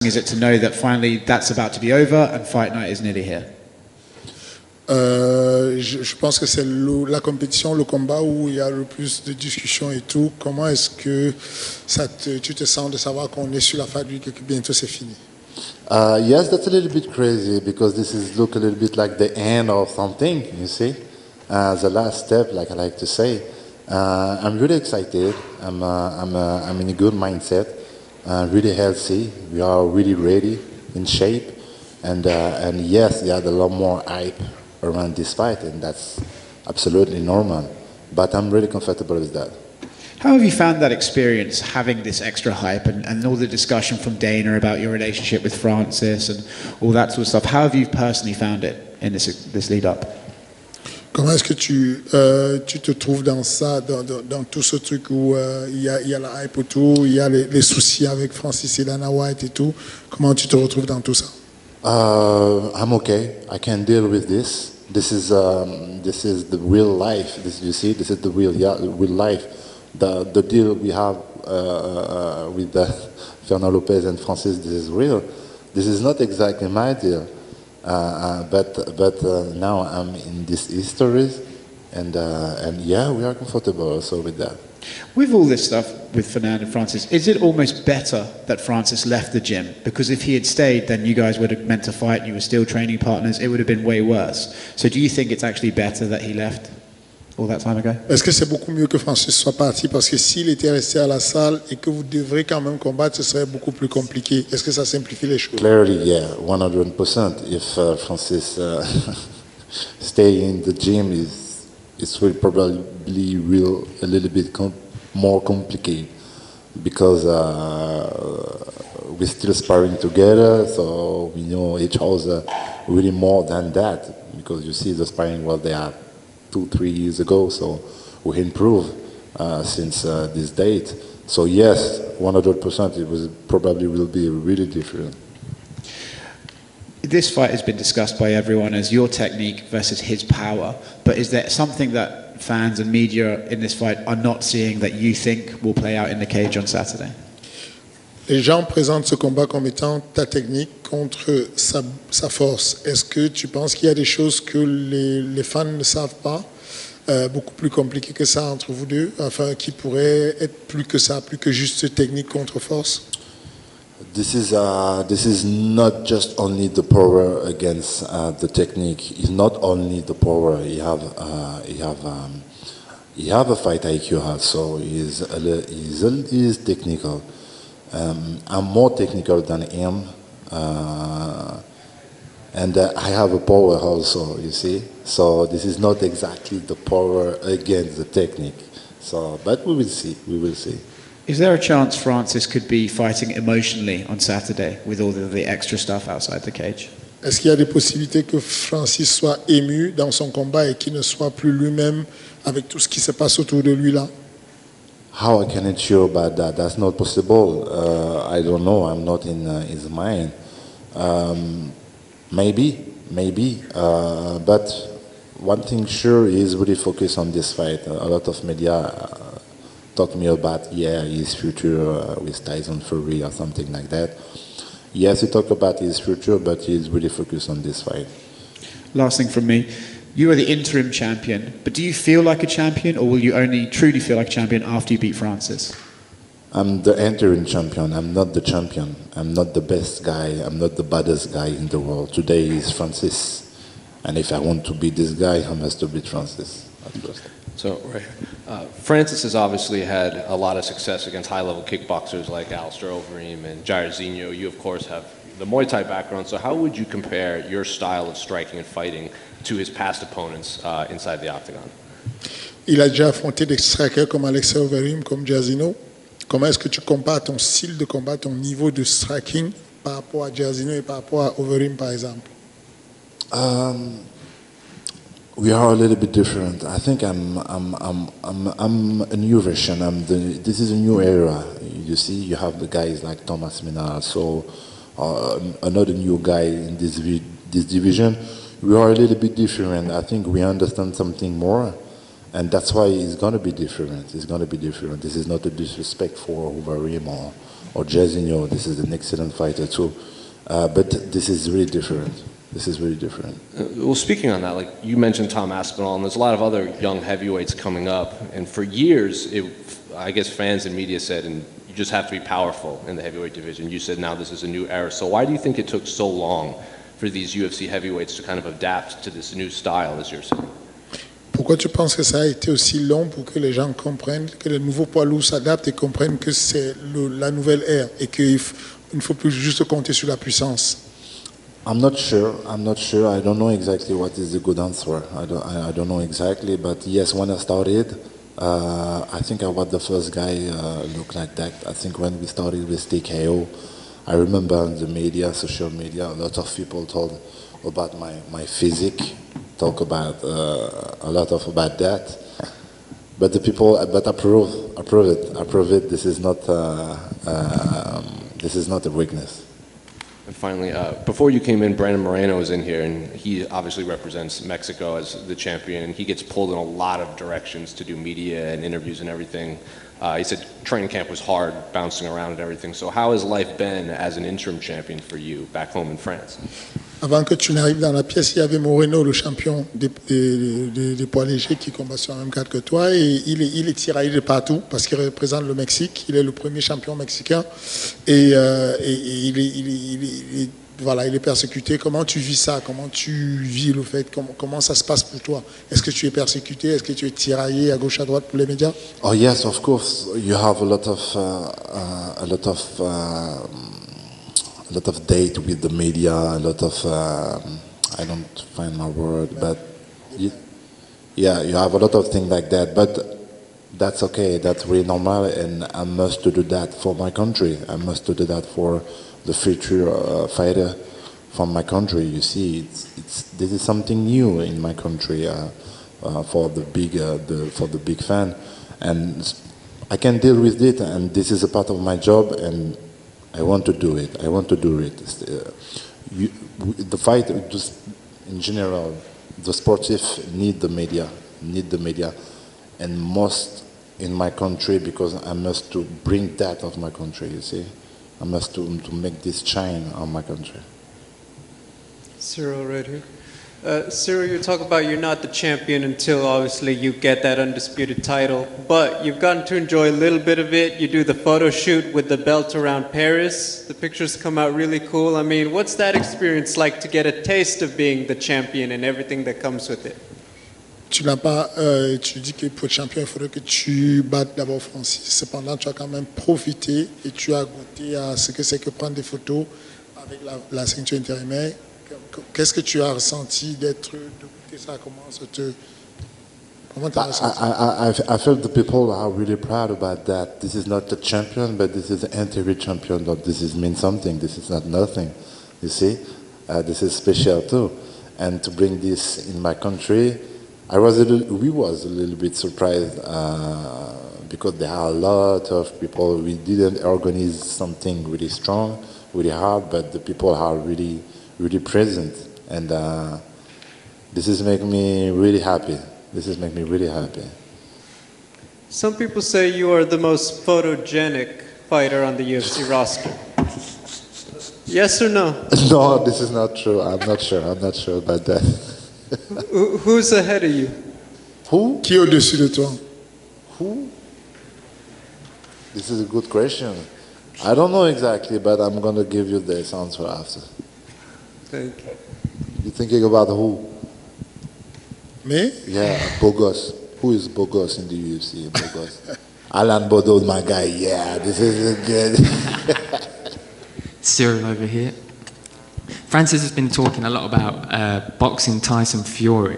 is it to know that finally that's about to be over and fight night is nearly here? Je pense que c'est la compétition, le combat où il y a le plus de discussions et tout. Comment est-ce que tu te sens de savoir qu'on est sur la fight week et que bientôt c'est fini? Yes, that's a little bit crazy because this is look a little bit like the end of something, you see, the last step, like I like to say. I'm really excited. I'm in a good mindset, really healthy. We are really ready, in shape, and yes, there are a lot more hype around this fight, and that's absolutely normal. But I'm really comfortable with that. How have you found that experience, having this extra hype and all the discussion from Dana about your relationship with Francis and all that sort of stuff? How have you personally found it in this lead up? Comment est-ce que tu te trouves dans ça, dans tout ce truc où il y a la hype autour, il y a les soucis avec Francis et Dana White et tout? Comment tu te retrouves dans tout ça? I'm okay. I can deal with this. This is the real life. This you see. This is the real life. The deal we have with Fernando Lopez and Francis. This is real. This is not exactly my deal. But now I'm in these histories, and yeah, we are comfortable also with that. With all this stuff with Fernando and Francis, is it almost better that Francis left the gym? Because if he had stayed, then you guys would have meant to fight and you were still training partners. It would have been way worse. So do you think it's actually better that he left all that time ago? Est-ce que c'est beaucoup mieux que Francis soit parti? Parce que s'il était resté à la salle et que vous devrez quand même combattre, ce serait beaucoup plus compliqué. Est-ce que ça simplifie les choses? Clearly, yeah, 100%. If Francis stay in the gym, it will probably a little bit more complicated because we're still sparring together, so we know each other really more than that. Because you see the sparring what they are 2-3 years ago, so we improved since this date. So yes, 100%, probably will be really different. This fight has been discussed by everyone as your technique versus his power, but is there something that fans and media in this fight are not seeing that you think will play out in the cage on Saturday? Les gens présentent ce combat comme étant ta technique contre sa force. Est-ce que tu penses qu'il y a des choses que les fans ne savent pas, beaucoup plus compliquées que ça entre vous deux, enfin qui pourraient être plus que ça, plus que juste technique contre force? This is not just only the power against the technique. It's not only the power. You have a fight IQ also. He's technical. I'm more technical than him, and I have a power also. You see, so this is not exactly the power against the technique. So, but we will see. We will see. Is there a chance Francis could be fighting emotionally on Saturday with all the extra stuff outside the cage? Est-ce qu'il y a des possibilités que Francis soit ému dans son combat et qu'il ne soit plus lui-même avec tout ce qui se passe autour de lui là? How I can ensure about that? That's not possible. I don't know. I'm not in his mind. Maybe. But one thing sure is really focus on this fight. A lot of media talk to me about his future with Tyson Fury or something like that. Yes, he talk about his future, but he's really focused on this fight. Last thing from me. You are the interim champion, but do you feel like a champion, or will you only truly feel like a champion after you beat Francis? I'm the interim champion. I'm not the champion. I'm not the best guy. I'm not the baddest guy in the world. Today is Francis. And if I want to beat this guy, I must to beat Francis at first. So, right here. Francis has obviously had a lot of success against high-level kickboxers like Alistair Overeem and Jairzinho. You, of course, have the Muay Thai background. So how would you compare your style of striking and fighting to his past opponents inside the octagon? Il a déjà affronté des strikers comme Alistair Overeem, comme Jairzinho. Comment est-ce que tu compares ton style de combat, ton niveau de striking par rapport à Jairzinho et par rapport à Overeem, par exemple? We are a little bit different. I think I'm a new version. This is a new era. You see, you have the guys like Thomas Minard, so another new guy in this division. We are a little bit different. I think we understand something more, and that's why it's going to be different. It's going to be different. This is not a disrespect for Overeem or Jairzinho. This is an excellent fighter too. But this is really different. This is really different. Well, speaking on that, like you mentioned Tom Aspinall, and there's a lot of other young heavyweights coming up. And for years, I guess fans and media said, and you just have to be powerful in the heavyweight division. You said now this is a new era. So why do you think it took so long for these UFC heavyweights to kind of adapt to this new style, as you're saying? Pourquoi tu penses que ça a été aussi long pour que les gens comprennent, que les nouveaux poids lourds s'adaptent et comprennent que c'est la nouvelle ère et qu'il ne faut plus juste compter sur la puissance? I'm not sure. I don't know exactly what is the good answer. I don't know exactly. But yes, when I started, I think I was the first guy look like that. I think when we started with TKO, I remember in the media, social media, a lot of people told about my physique, talk about a lot of about that. But the people, but I prove it. This is not a weakness. And finally, before you came in, Brandon Moreno was in here, and he obviously represents Mexico as the champion, and he gets pulled in a lot of directions to do media and interviews and everything. He said training camp was hard, bouncing around and everything. So how has life been as an interim champion for you back home in France? Avant que tu n'arrives dans la pièce, il y avait Moreno, le champion des poids légers qui combat sur la même carte que toi. Et il est tiraillé de partout parce qu'il représente le Mexique. Il est le premier champion mexicain. Et il est persécuté. Comment tu vis ça? Comment tu vis le fait? Comment ça se passe pour toi? Est-ce que tu es persécuté? Est-ce que tu es tiraillé à gauche, à droite pour les médias? Oh yes, of course. You have a lot of date with the media, a lot of I don't find my word, but you have a lot of things like that. But that's okay. That's really normal, and I must do that for my country. I must do that for the future fighter from my country. You see, this is something new in my country for the big fan, and I can deal with it. And this is a part of my job, and I want to do it. The fight, just in general, the sportive need the media, and most in my country, because I must to bring that of my country. You see, I must to make this shine on my country. Ciryl, right here. Ciryl, you talk about you're not the champion until obviously you get that undisputed title, but you've gotten to enjoy a little bit of it. You do the photo shoot with the belt around Paris. The pictures come out really cool. I mean, what's that experience like to get a taste of being the champion and everything that comes with it? Tu n'as pas, tu dis que pour être champion, il faudrait que tu battes d'abord Francis. Cependant, tu as quand même profité et tu as goûté à ce que c'est que prendre des photos avec la ceinture intérimaire. Qu'est-ce que tu as ressenti de goûter ça? Comment tu as ressenti? I felt the people are really proud about that. This is not the champion, but this is the interim champion. This means something. This is not nothing. You see, this is special too. And to bring this in my country, we was a little bit surprised because there are a lot of people. We didn't organize something really strong, really hard, but the people are really present, and this is making me really happy. Some people say you are the most photogenic fighter on the UFC roster. Yes or no? No, this is not true. I'm not sure about that. Who's ahead of you? Who? Qui est au-dessus de toi? Who? This is a good question. I don't know exactly, but I'm going to give you this answer after. Thank you. You're thinking about who? Me? Yeah, Bogos. Who is Bogos in the UFC? Bogos. Alan Bodo, my guy. Yeah, this is good. Ciryl over here. Francis has been talking a lot about boxing Tyson Fury.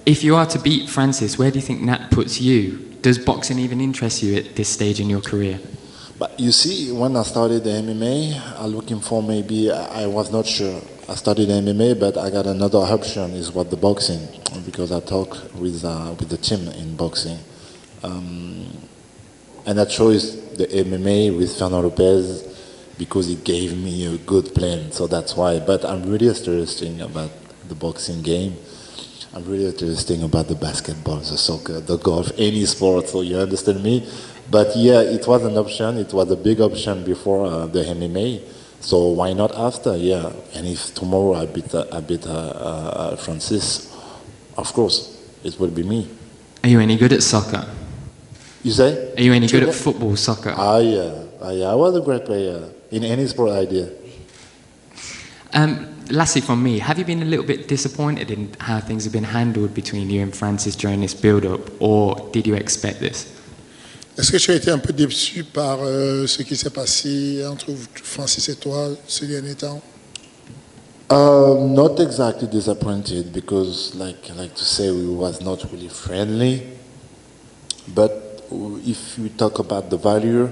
If you are to beat Francis, where do you think that puts you? Does boxing even interest you at this stage in your career? But you see, when I started the MMA, I'm looking for maybe, I was not sure. I studied MMA, but I got another option, is what the boxing, because I talk with the team in boxing. And I chose the MMA with Fernando Lopez because he gave me a good plan, so that's why. But I'm really interested about the boxing game. I'm really interested about the basketball, the soccer, the golf, any sport, so you understand me? But yeah, it was an option. It was a big option before the MMA. So why not after? Yeah. And if tomorrow I beat Francis, of course, it will be me. Are you any good at soccer? You say? Are you any good at football, soccer? Yeah. I was a great player in any sport I did. Lastly from me, have you been a little bit disappointed in how things have been handled between you and Francis during this build-up, or did you expect this? Est-ce que tu as été un peu déçu par ce qui s'est passé entre Francis et toi ces derniers temps? Not exactly disappointed because, like to say, we was not really friendly. But if you talk about the value,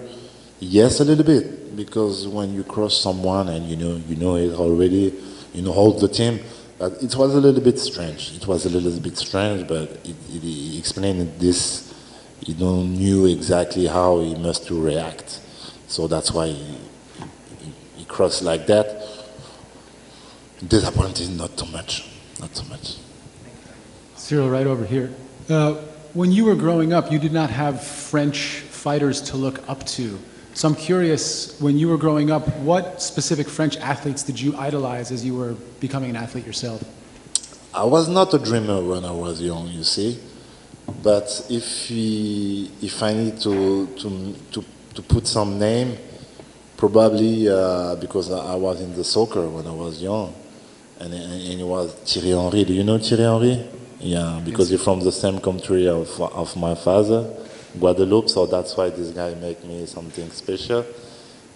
yes, a little bit, because when you cross someone and you know it already, you know all the team. It was a little bit strange. It was a little bit strange, but it explained this. He don't knew exactly how he must to react, so that's why he crossed like that. Disappointed, not too much. Ciryl, right over here. When you were growing up, you did not have French fighters to look up to. So I'm curious, when you were growing up, what specific French athletes did you idolize as you were becoming an athlete yourself? I was not a dreamer when I was young, you see. But if I need to put some name, probably because I was in the soccer when I was young, and it was Thierry Henry. Do you know Thierry Henry? Yeah, because he's from the same country of my father, Guadeloupe. So that's why this guy make me something special.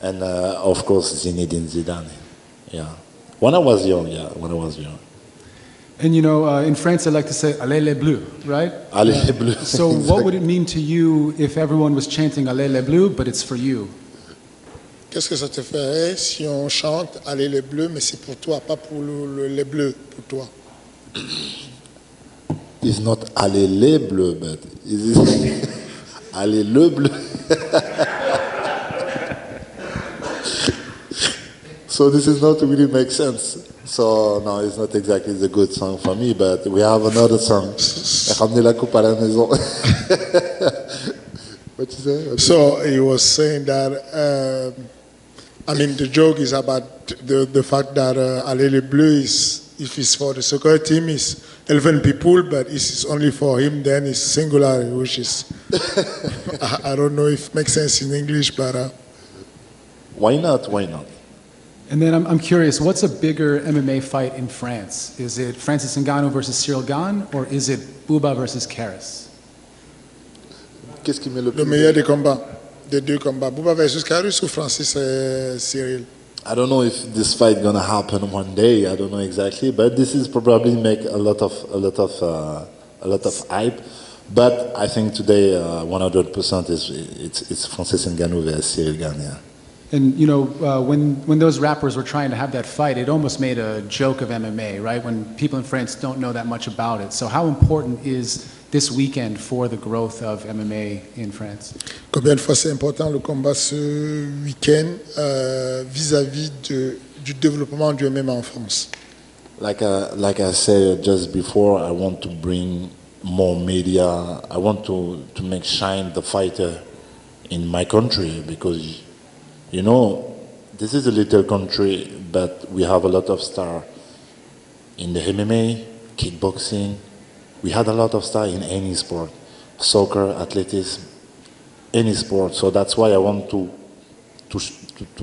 And of course Zinedine Zidane. Yeah, when I was young. And in France, they like to say "Allez les Bleus," right? Allez les Bleus. So what would it mean to you if everyone was chanting "Allez les Bleus," but it's for you? Qu'est-ce que ça te ferait si on chante Allez les Bleus, mais c'est pour toi, pas pour les Bleus, pour toi? It's not Allez les Bleus, but it's Allez le Bleu. So this is not really make sense. So no, it's not exactly the good song for me, but we have another song. Ramenez la coupe à la maison. What you say? So he was saying that, the joke is about the fact that Allez les Bleus is, if it's for the soccer team, is 11 people, but if it's only for him, then it's singular, which is, I don't know if it makes sense in English, but... Why not? And then I'm curious, what's a bigger MMA fight in France? Is it Francis Ngannou versus Ciryl Gane, or is it Bouba versus Karis? Qu'est-ce qui met le meilleur des combats, des deux combats, Bouba versus Karis ou Francis et Ciryl? I don't know if this fight gonna happen one day. I don't know exactly, but this is probably make a lot of hype. But I think today 100% it's Francis Ngannou versus Ciryl Gane. Yeah. And when those rappers were trying to have that fight, it almost made a joke of MMA, right? When people in France don't know that much about it. So how important is this weekend for the growth of MMA in France? Combien de fois c'est important le combat ce week-end vis-à-vis du développement du MMA en France? Like I said just before, I want to bring more media. I want to make shine the fighter in my country because, this is a little country, but we have a lot of stars in the MMA, kickboxing. We had a lot of stars in any sport, soccer, athletics, any sport. So that's why I want to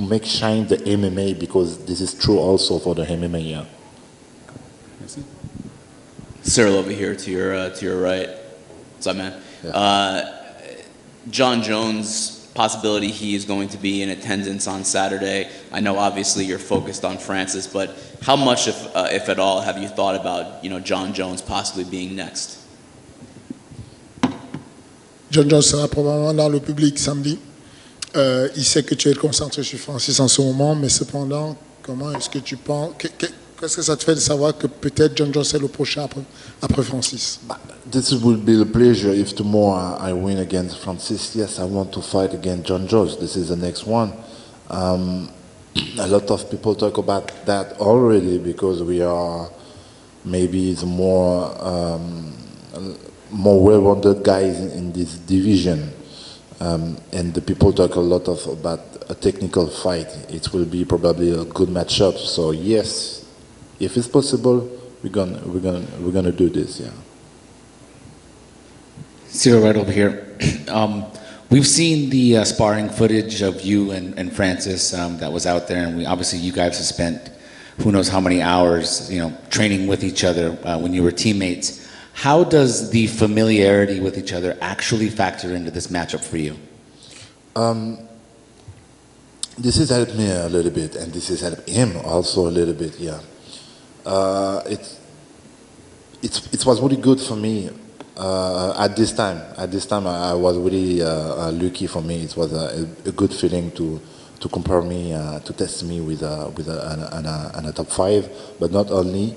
make shine the MMA because this is true also for the MMA. Yeah. Ciryl over here to your right. What's up, man? Yeah. Jon Jones. Possibility he is going to be in attendance on Saturday. I know obviously you're focused on Francis, but how much, if at all, have you thought about Jon Jones possibly being next? Jon Jones sera probablement dans le public samedi. Il sait que tu es concentré sur Francis en ce moment, mais cependant, comment est-ce que tu penses, qu'est-ce que ça te fait de savoir que peut-être Jon Jones est le prochain après Francis? This would be a pleasure if tomorrow I win against Francis. Yes, I want to fight against Jon Jones. This is the next one. A lot of people talk about that already because we are maybe the more well-rounded guys in this division. And the people talk a lot about a technical fight. It will be probably a good matchup. So yes, if it's possible, we're gonna do this. Yeah. Ciryl, right over here. We've seen the sparring footage of you and Francis that was out there, and obviously you guys have spent who knows how many hours, training with each other when you were teammates. How does the familiarity with each other actually factor into this matchup for you? This has helped me a little bit, and this has helped him also a little bit. Yeah. It was really good for me. At this time, I was really lucky for me. It was a good feeling to compare me, to test me with a top 5, but not only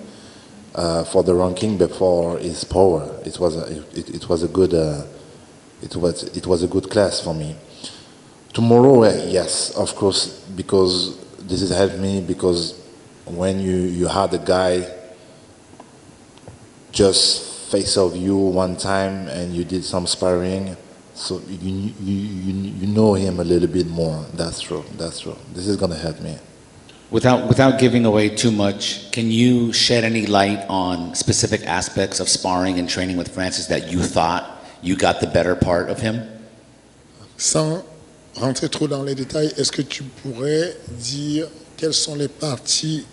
for the ranking, but for his power. It was a good class for me. Tomorrow, yes, of course, because this has helped me. Because when you had a guy just face of you one time and you did some sparring, so you know him a little bit more. That's true. This is gonna help me. Without giving away too much, can you shed any light on specific aspects of sparring and training with Francis that you thought you got the better part of him? Sans rentrer trop dans les détails, est-ce que tu pourrais dire quelles sont les parties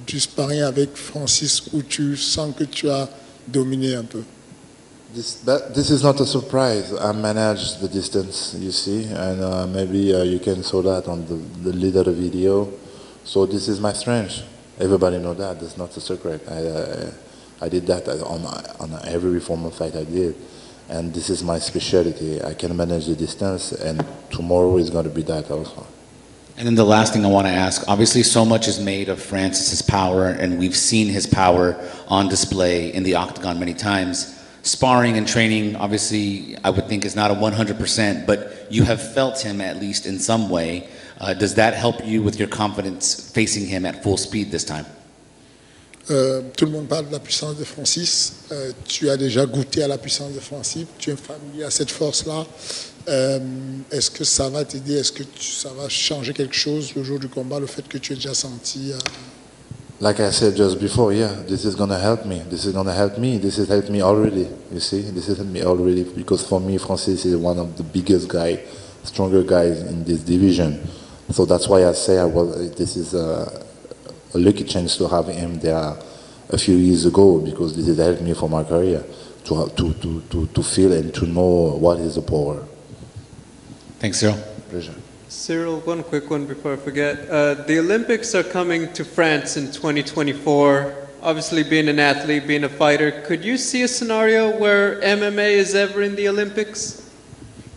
du sparring avec Francis où tu sens que tu as dominé un peu? This is not a surprise. I managed the distance, you see, and maybe you can saw that on the leader video. So this is my strength. Everybody know that. That's not a secret. I did that on every formal fight I did, and this is my specialty. I can manage the distance, and tomorrow is going to be that also. And then the last thing I want to ask, obviously so much is made of Francis's power, and we've seen his power on display in the octagon many times. Sparring and training, obviously, I would think is not a 100%, but you have felt him at least in some way. Does that help you with your confidence facing him at full speed this time? Tout le monde parle de la puissance de Francis. Tu as déjà goûté à la puissance de Francis. Tu es familier à cette force-là. Est-ce que ça va t'aider? Est-ce que ça va changer quelque chose le jour du combat, le fait que tu aies déjà senti? Like I said just before, yeah, this is gonna help me. This has helped me already. You see, this has helped me already because for me, Francis is one of the biggest guy, stronger guys in this division. So that's why I say this is a lucky chance to have him there a few years ago, because this has helped me for my career to feel and to know what is the power. Thanks, Ciryl. Pleasure. Ciryl, one quick one before I forget. The Olympics are coming to France in 2024. Obviously, being an athlete, being a fighter, could you see a scenario where MMA is ever in the Olympics?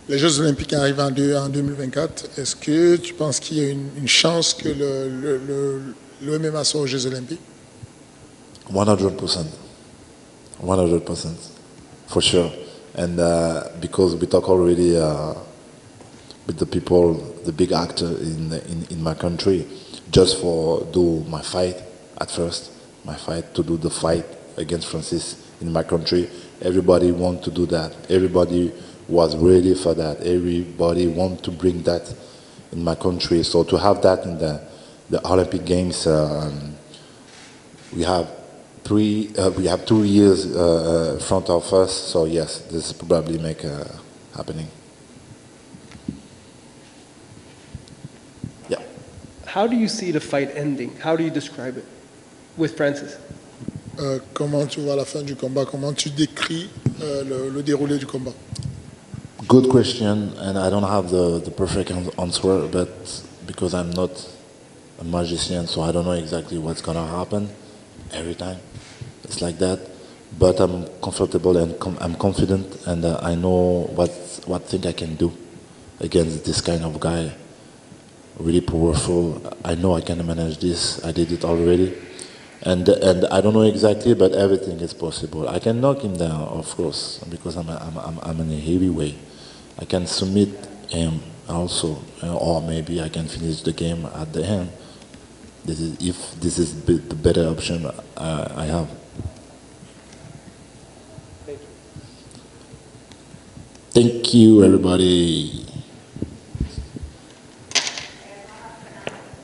Les Jeux Olympiques arrivent en 2024. Est-ce que tu penses qu'il y a une chance que le MMA soit aux Jeux Olympiques? 100%. 100%. For sure. And because we talk already with the people, the big actor in my country, just for do my fight at first, to do the fight against Francis in my country. Everybody want to do that. Everybody was ready for that. Everybody want to bring that in my country. So to have that in the Olympic Games, we have 2 years front of us. So yes, this probably make happening. Yeah. How do you see the fight ending? How do you describe it with Francis? Comment tu vois la fin du combat? Comment tu décris le déroulé du combat? Good question, and I don't have the perfect answer, but because I'm not a magician, so I don't know exactly what's gonna happen every time. It's like that, but I'm comfortable and I'm confident, and I know what thing I can do against this kind of guy. Really powerful. I know I can manage this. I did it already. And I don't know exactly, but everything is possible. I can knock him down, of course, because I'm in a heavyweight. I can submit him also, or maybe I can finish the game at the end. If this is the better option I have. Thank you, everybody.